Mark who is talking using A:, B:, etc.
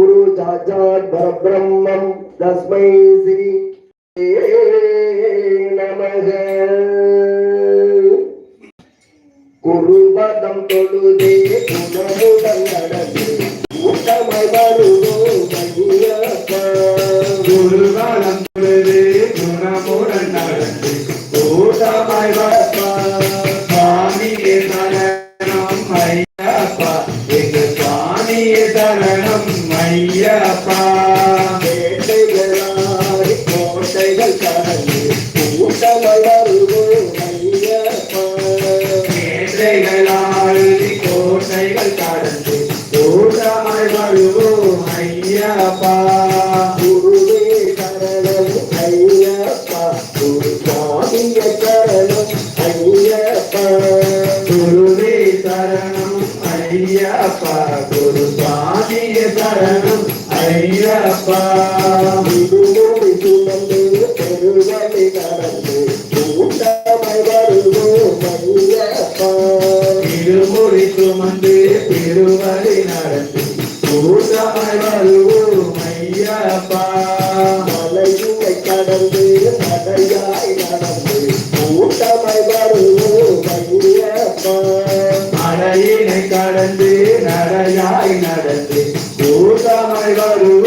A: குரு சாட்சாத் பரபிரம்மம் தஸ்மை ஸ்ரீ நமக. குருபதம் தொழுதே குணமுடன் நடந்து கூட்டமாய் வருவோம் ஐயப்பா.
B: குருபதம் தொழுதே குணமுடன் நடந்து கூட்டமாய் வருவோம் சுவாமியே சரணம் ஐயப்பா. எங்க சுவாமியே சரணம் ஐயப்பா.
A: வேட்டைகளாய் கோட்டைகள் கடந்து கூட்டமாய் வருவோம் ஐயப்பா.
B: வேட்டைகளாய் கோட்டைகள் கடந்து கூட்டமாய் வருவோம் ஐயப்பா.
A: குருவே சரணம் ஐயப்பா. குரு சுவாமியே சரணம் ஐயப்பா.
B: குருவே சரணம் ஐயப்பா. குரு சுவாமியே சரணம் ஐயப்பா.
A: இருமுடி சுமந்து பெருவழி கடந்து கூட்டமாய் வருவோம் ஐயப்பா.
B: இருமுடி சுமந்து பெருவழி நடந்து கூட்டமாய் வருவோம் ஐயப்பா.
A: மலையினை கடந்து நடையாய் நடந்து கூட்டமாய் வருவோம் ஐயப்பா.
B: மலையினை கடந்து நடையாய் நடந்து கூட்டமாய் வருவோம்